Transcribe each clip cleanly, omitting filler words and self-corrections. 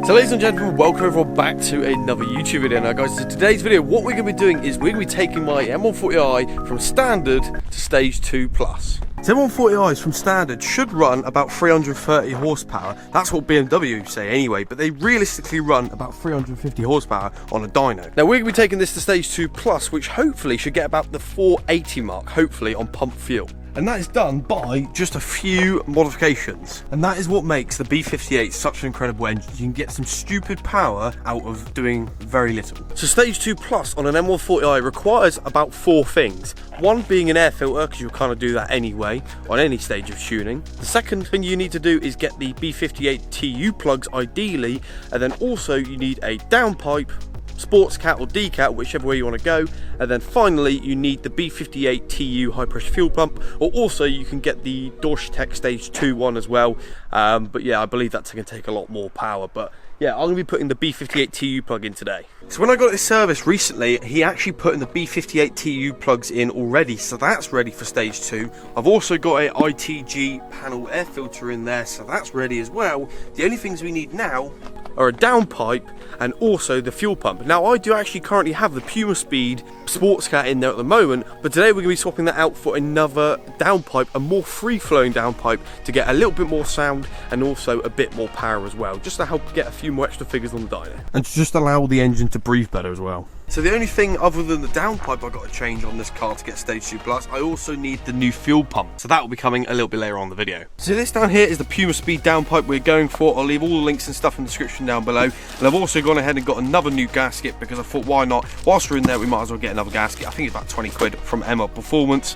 So ladies and gentlemen, welcome everyone back to another YouTube video. Now guys, so today's video, what we're going to be doing is we're going to be taking my M140i from standard to stage 2 plus. So M140i's from standard should run about 330 horsepower. That's what BMW say anyway, but they realistically run about 350 horsepower on a dyno. Now we're going to be taking this to stage 2 plus, which hopefully should get about the 480 mark, hopefully on pump fuel. And that is done by just a few modifications. And that is what makes the B58 such an incredible engine. You can get some stupid power out of doing very little. So stage 2 plus on an M140i requires about 4 things. One being an air filter, because you'll kind of do that anyway on any stage of tuning. The second thing you need to do is get the B58 TU plugs ideally, and then also you need a downpipe, sports cat or decat, whichever way you want to go, and then finally you need the B58 TU high pressure fuel pump, or also you can get the Dorschtech stage 2 one as well, but yeah, I believe that's going to take a lot more power. But yeah, I'm going to be putting the B58 TU plug in today. So when I got this service recently, he actually put in the B58 TU plugs in already, so that's ready for stage 2. I've also got a ITG panel air filter in there, so that's ready as well. The only things we need now are a downpipe and also the fuel pump. Now I do actually currently have the Puma Speed sports cat in there at the moment, but today we're going to be swapping that out for another downpipe, a more free-flowing downpipe, to get a little bit more sound and also a bit more power as well, just to help get a few more extra figures on the dyno and to just allow the engine to breathe better as well. So the only thing other than the downpipe I've got to change on this car to get stage 2 plus, I also need the new fuel pump. So that will be coming a little bit later on in the video. So this down here is the Puma Speed downpipe we're going for. I'll leave all the links and stuff in the description down below. And I've also gone ahead and got another new gasket because I thought, why not? Whilst we're in there, we might as well get another gasket. I think it's about 20 quid from M Performance.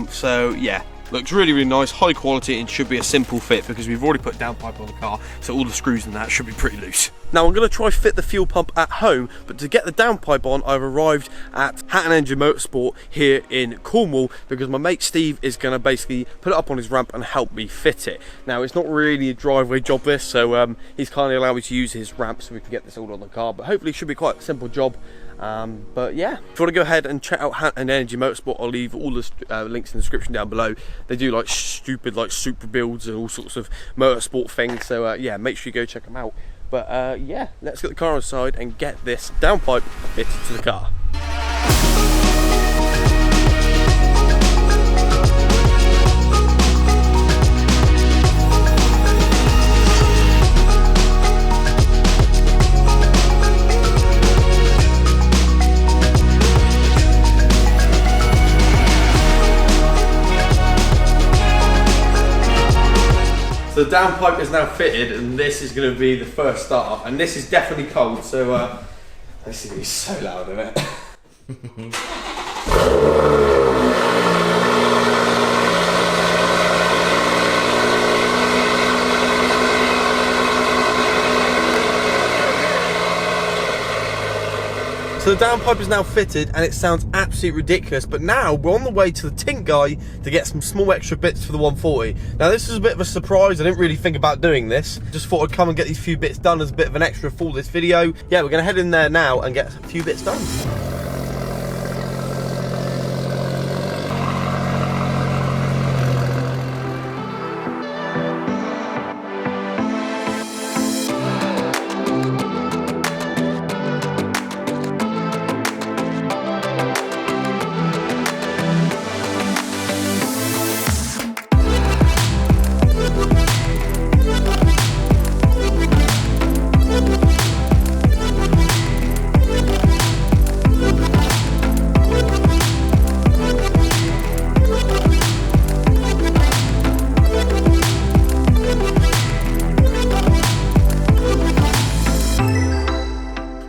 So yeah. Looks really, really nice, high quality, and should be a simple fit because we've already put downpipe on the car, so all the screws in that should be pretty loose. Now I'm going to try fit the fuel pump at home, but to get the downpipe on, I've arrived at Hatton Motorsport here in Cornwall because my mate Steve is going to basically put it up on his ramp and help me fit it. Now it's not really a driveway job this, so he's kindly allowed me to use his ramp so we can get this all on the car, but hopefully it should be quite a simple job. But yeah, if you want to go ahead and check out Hatton Motorsport, I'll leave all the links in the description down below. They do like stupid like super builds and all sorts of motorsport things, so yeah, make sure you go check them out. But yeah, let's get the car inside and get this downpipe fitted to the car. So the downpipe is now fitted, and this is going to be the first start up, and this is definitely cold, so this is going to be so loud, isn't it? So the downpipe is now fitted and it sounds absolutely ridiculous, but now we're on the way to the Tint guy to get some small extra bits for the 140. Now this is a bit of a surprise, I didn't really think about doing this. Just thought I'd come and get these few bits done as a bit of an extra for this video. Yeah, we're going to head in there now and get a few bits done.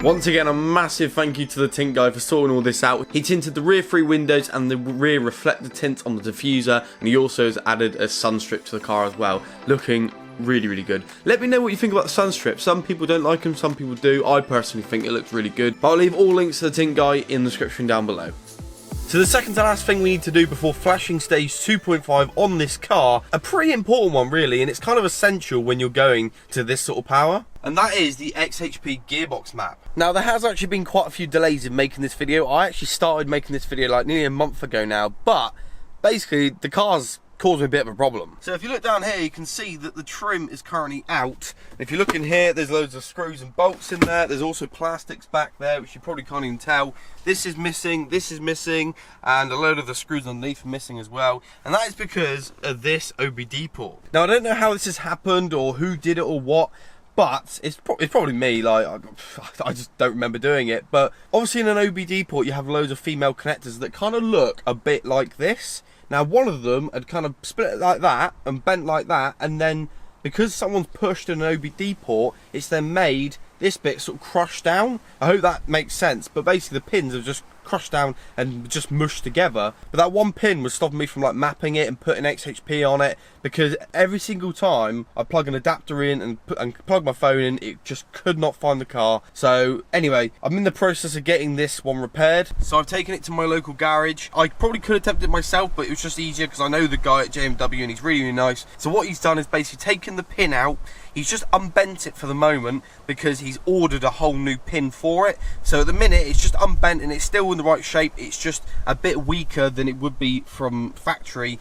Once again, a massive thank you to the tint guy for sorting all this out. He tinted the rear 3 windows and the rear reflector tint on the diffuser, and he also has added a sun strip to the car as well, looking really, really good. Let me know what you think about the sun strip. Some people don't like them, some people do. I personally think it looks really good, but I'll leave all links to the tint guy in the description down below. So the second to last thing we need to do before flashing stage 2.5 on this car, a pretty important one really, and it's kind of essential when you're going to this sort of power, and that is the XHP gearbox map. Now there has actually been quite a few delays in making this video. I actually started making this video like nearly a month ago now, but basically the car's caused me a bit of a problem. So if you look down here, you can see that the trim is currently out. If you look in here, there's loads of screws and bolts in there. There's also plastics back there, which you probably can't even tell. This is missing, and a load of the screws underneath are missing as well. And that is because of this OBD port. Now, I don't know how this has happened or who did it or what, but it's probably me. Like, I just don't remember doing it. But obviously in an OBD port, you have loads of female connectors that kind of look a bit like this. Now, one of them had kind of split like that and bent like that, and then because someone's pushed an OBD port, it's then made this bit sort of crushed down. I hope that makes sense, but basically the pins have just crushed down and just mushed together. But that one pin was stopping me from like mapping it and putting XHP on it, because every single time I plug an adapter in and plug my phone in, it just could not find the car. So anyway, I'm in the process of getting this one repaired. So I've taken it to my local garage. I probably could have attempted it myself, but it was just easier because I know the guy at JMW and he's really, really nice. So what he's done is basically taken the pin out. He's just unbent it for the moment because he's ordered a whole new pin for it. So at the minute it's just unbent and it's still in the right shape. It's just a bit weaker than it would be from factory.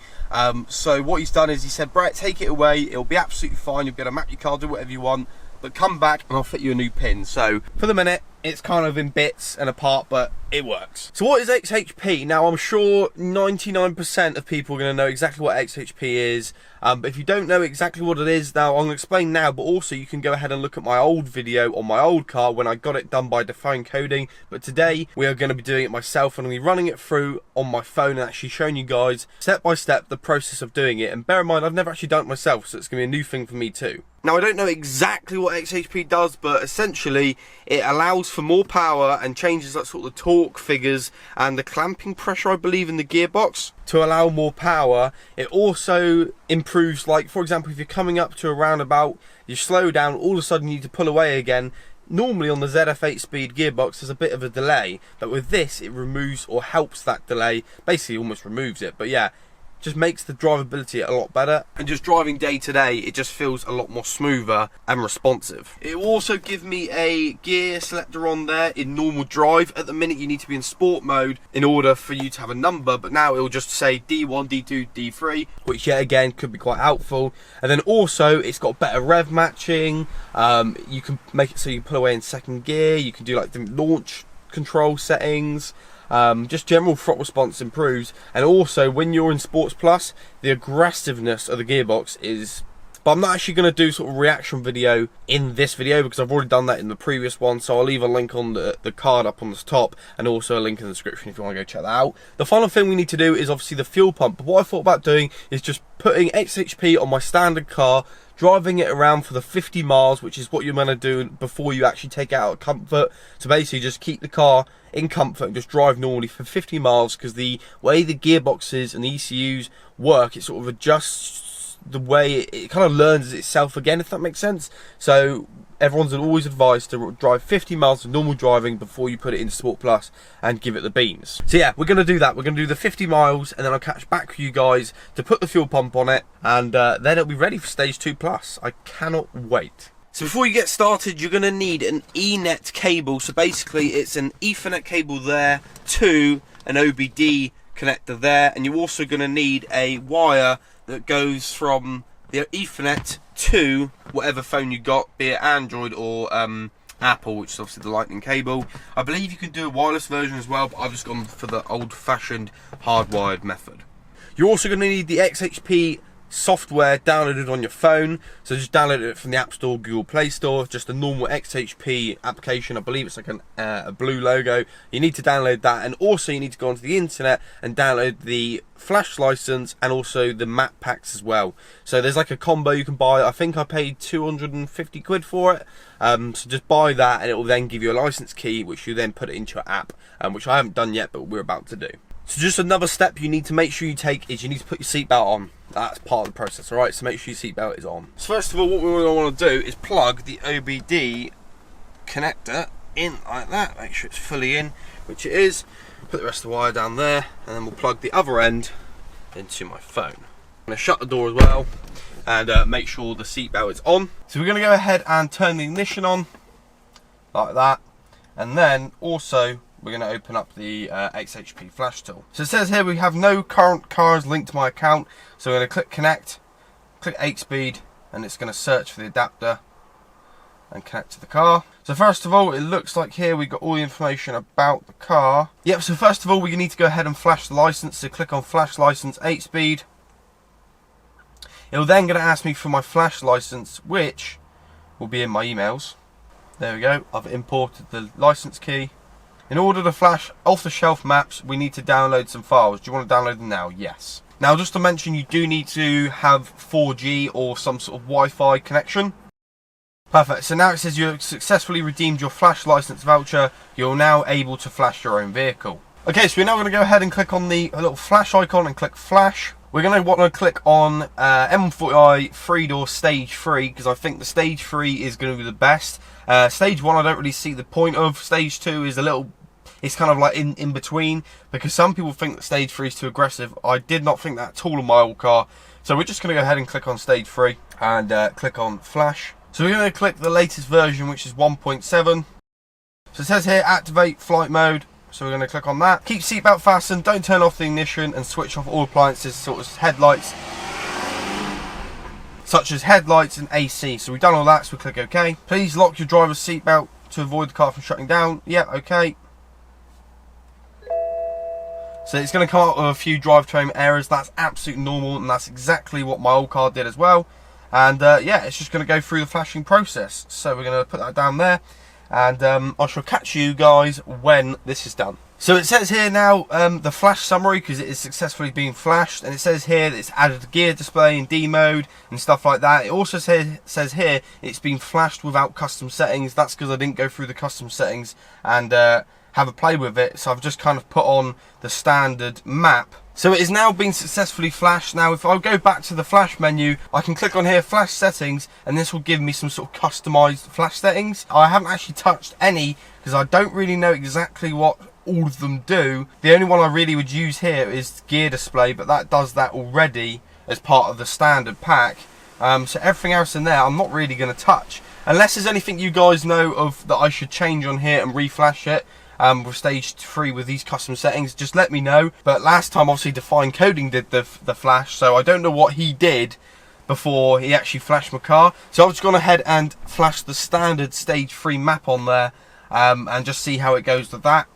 So what he's done is he said, Brett, take it away. It'll be absolutely fine. You'll be able to map your car, do whatever you want, but come back and I'll fit you a new pin. So for the minute, it's kind of in bits and apart, but it works. So what is XHP? Now, I'm sure 99% of people are going to know exactly what XHP is. But if you don't know exactly what it is, now I'm going to explain now, but also you can go ahead and look at my old video on my old car when I got it done by Define Coding. But today we are going to be doing it myself, and I'm going to be running it through on my phone and actually showing you guys step by step the process of doing it. And bear in mind, I've never actually done it myself, so it's going to be a new thing for me too. Now, I don't know exactly what XHP does, but essentially it allows for more power and changes that sort of the torque figures and the clamping pressure, I believe, in the gearbox to allow more power. It also improves, like, for example, if you're coming up to a roundabout, you slow down, all of a sudden you need to pull away again. Normally on the ZF8 speed gearbox there's a bit of a delay, but with this it removes or helps that delay, basically almost removes it. But yeah, just makes the drivability a lot better, and just driving day to day it just feels a lot more smoother and responsive. It will also give me a gear selector on there in normal drive. At the minute you need to be in sport mode in order for you to have a number, but now it will just say D1, D2, D3, which yet again could be quite helpful. And then also it's got better rev matching. You can make it so you can pull away in second gear, you can do like the launch control settings. Just general throttle response improves, and also when you're in Sports Plus, the aggressiveness of the gearbox is... But I'm not actually going to do sort of a reaction video in this video because I've already done that in the previous one, so I'll leave a link on the card up on the top and also a link in the description if you want to go check that out. The final thing we need to do is obviously the fuel pump, but what I thought about doing is just putting XHP on my standard car, driving it around for the 50 miles, which is what you're going to do before you actually take it out of comfort. So basically just keep the car in comfort and just drive normally for 50 miles, because the way the gearboxes and the ECUs work, it sort of adjusts the way it kind of learns itself again, if that makes sense. So everyone's always advised to drive 50 miles of normal driving before you put it into Sport Plus and give it the beans. So yeah, we're going to do that. We're going to do the 50 miles and then I'll catch back with you guys to put the fuel pump on it, and then it'll be ready for Stage 2 Plus. I cannot wait. So before you get started, you're going to need an Ethernet cable. So basically it's an Ethernet cable there to an OBD connector there, and you're also going to need a wire that goes from the Ethernet to whatever phone you got, be it Android or Apple, which is obviously the lightning cable. I believe you can do a wireless version as well, but I've just gone for the old-fashioned hardwired method. You're also going to need the XHP software downloaded on your phone, so just download it from the App Store, Google Play Store, just a normal XHP application. I believe it's like a blue logo. You need to download that, and also you need to go onto the internet and download the flash license and also the map packs as well. So there's like a combo you can buy. I think I paid 250 quid for it, so just buy that and it will then give you a license key, which you then put it into your app, which I haven't done yet, but we're about to do. So just another step you need to make sure you take is you need to put your seatbelt on. That's part of the process, alright? So make sure your seatbelt is on. So first of all, what we want to do is plug the OBD connector in like that. Make sure it's fully in, which it is. Put the rest of the wire down there, and then we'll plug the other end into my phone. I'm going to shut the door as well, and make sure the seatbelt is on. So we're going to go ahead and turn the ignition on, like that. And then also we're going to open up the XHP flash tool. So it says here we have no current cars linked to my account. So we're going to click connect, click 8-speed, and it's going to search for the adapter and connect to the car. So first of all, it looks like here we've got all the information about the car. Yep, so first of all, we need to go ahead and flash the license. So click on flash license 8-speed. It'll then going to ask me for my flash license, which will be in my emails. There we go, I've imported the license key. In order to flash off-the-shelf maps, we need to download some files. Do you want to download them now? Yes. Now, just to mention, you do need to have 4G or some sort of Wi-Fi connection. Perfect, so now it says you've successfully redeemed your flash license voucher. You're now able to flash your own vehicle. Okay, so we're now going to go ahead and click on the little flash icon and click flash. We're going to want to click on M140i 3-door stage 3, because I think the stage 3 is going to be the best. Stage 1 I don't really see the point of. Stage 2 is it's kind of like in between, because some people think that stage 3 is too aggressive. I did not think that at all in my old car. So we're just going to go ahead and click on stage 3 and click on flash. So we're going to click the latest version, which is 1.7. So it says here activate flight mode. So we're going to click on that. Keep seatbelt fastened, don't turn off the ignition, and switch off all appliances such as headlights and AC. So we've done all that, so we click OK. Please lock your driver's seatbelt to avoid the car from shutting down. Yeah, OK. So it's going to come up with a few drivetrain errors. That's absolutely normal, and that's exactly what my old car did as well. And yeah, it's just going to go through the flashing process. So we're going to put that down there. And I shall catch you guys when this is done. So it says here now the flash summary, because it is successfully being flashed, and it says here that it's added a gear display in D mode and stuff like that. It also says here it's been flashed without custom settings. That's because I didn't go through the custom settings and have a play with it, so I've just kind of put on the standard map. So it is now being successfully flashed. Now if I go back to the flash menu, I can click on here flash settings, and this will give me some sort of customized flash settings. I haven't actually touched any because I don't really know exactly what all of them do. The only one I really would use here is gear display, but that does that already as part of the standard pack. So everything else in there I'm not really going to touch, unless there's anything you guys know of that I should change on here and reflash it. With stage 3 with these custom settings, just let me know. But last time obviously Define Coding did the flash, so I don't know what he did before he actually flashed my car. So I've just gone ahead and flashed the standard stage 3 map on there, and just see how it goes with that.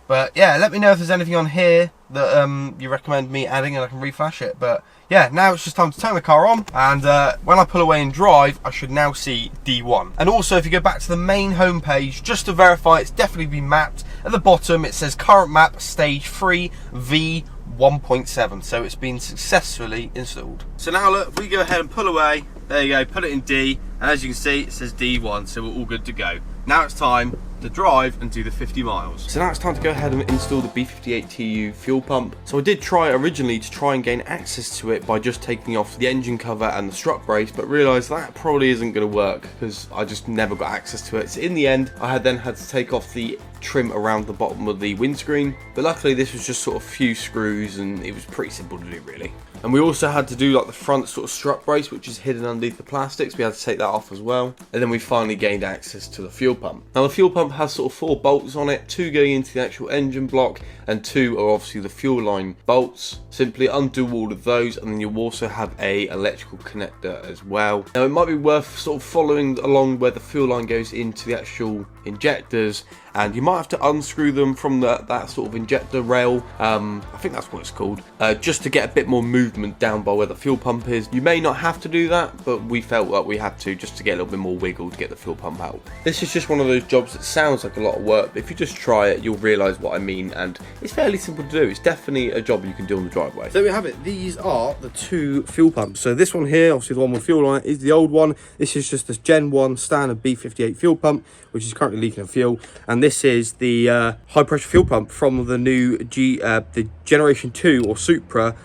But yeah, let me know if there's anything on here that you recommend me adding, and I can reflash it. But yeah, now it's just time to turn the car on, and when I pull away and drive, I should now see D1. And also, if you go back to the main home page, just to verify it's definitely been mapped, at the bottom it says current map stage 3 V 1.7, so it's been successfully installed. So now look, if we go ahead and pull away, there you go, put it in D, and as you can see it says D1, so we're all good to go. Now it's time to drive and do the 50 miles. So now it's time to go ahead and install the B58TU fuel pump. So I did try originally to try and gain access to it by just taking off the engine cover and the strut brace, but realised that probably isn't going to work because I just never got access to it. So in the end, I then had to take off the trim around the bottom of the windscreen, but luckily this was just sort of a few screws and it was pretty simple to do really. And we also had to do like the front sort of strut brace, which is hidden underneath the plastics. We had to take that off as well. And then we finally gained access to the fuel pump. Now the fuel pump has sort of 4 bolts on it, 2 going into the actual engine block and 2 are obviously the fuel line bolts. Simply undo all of those, and then you'll also have a electrical connector as well. Now it might be worth sort of following along where the fuel line goes into the actual injectors, and you might have to unscrew them from that sort of injector rail, I think that's what it's called, just to get a bit more movement down by where the fuel pump is. You may not have to do that, but we felt like we had to, just to get a little bit more wiggle to get the fuel pump out. This is just one of those jobs that sounds like a lot of work, but if you just try it, you'll realise what I mean, and it's fairly simple to do. It's definitely a job you can do on the driveway. So there we have it. These are the 2 fuel pumps. So this one here, obviously the one with fuel on it, is the old one. This is just this Gen 1 standard B58 fuel pump, which is currently leaking fuel, and this is the high pressure fuel pump from the new the Generation 2 or Supra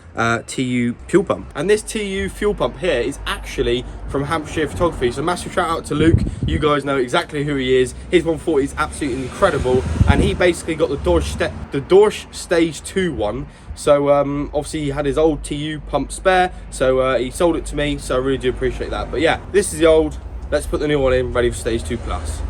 TU fuel pump. And this TU fuel pump here is actually from Hampshire Photography, so massive shout out to Luke. You guys know exactly who he is. His 140 is absolutely incredible, and he basically got the Dorsch Stage 2 one. So obviously he had his old TU pump spare, so he sold it to me, so I really do appreciate that. But yeah, this is the old, let's put the new one in, ready for Stage 2 Plus.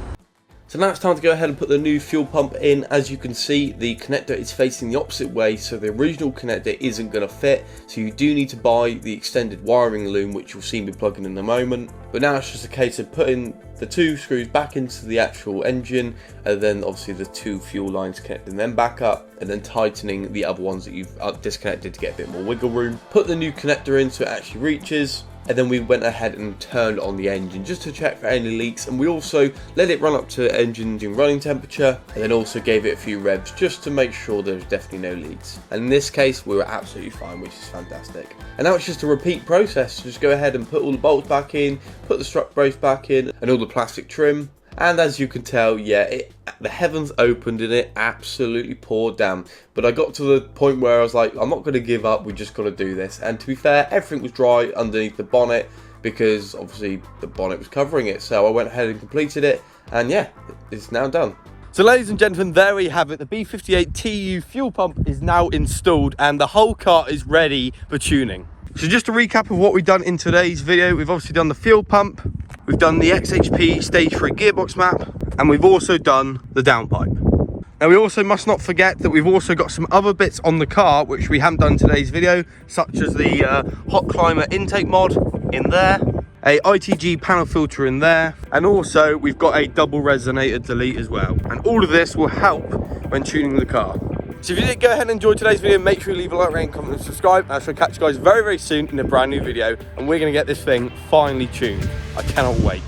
So now it's time to go ahead and put the new fuel pump in. As you can see, the connector is facing the opposite way, so the original connector isn't going to fit. So you do need to buy the extended wiring loom, which you'll see me plugging in a moment. But now it's just a case of putting the 2 screws back into the actual engine, and then obviously the 2 fuel lines, connecting them back up, and then tightening the other ones that you've disconnected to get a bit more wiggle room. Put the new connector in so it actually reaches. And then we went ahead and turned on the engine just to check for any leaks, and we also let it run up to engine running temperature, and then also gave it a few revs just to make sure there's definitely no leaks. And in this case we were absolutely fine, which is fantastic. And now it's just a repeat process. Just go ahead and put all the bolts back in, put the strut brace back in, and all the plastic trim. And as you can tell, yeah, the heavens opened and it absolutely poured down. But I got to the point where I was like, I'm not going to give up, we just got to do this. And to be fair, everything was dry underneath the bonnet because obviously the bonnet was covering it. So I went ahead and completed it, and yeah, it's now done. So ladies and gentlemen, there we have it. The B58 TU fuel pump is now installed and the whole car is ready for tuning. So just a recap of what we've done in today's video, we've obviously done the fuel pump, we've done the XHP stage 3 gearbox map, and we've also done the downpipe. Now we also must not forget that we've also got some other bits on the car which we haven't done in today's video, such as the hot climber intake mod in there, a ITG panel filter in there, and also we've got a double resonator delete as well. And all of this will help when tuning the car. So if you did go ahead and enjoy today's video, make sure you leave a like, rate, comment, and subscribe. And I shall catch you guys very, very soon in a brand new video. And we're going to get this thing finally tuned. I cannot wait.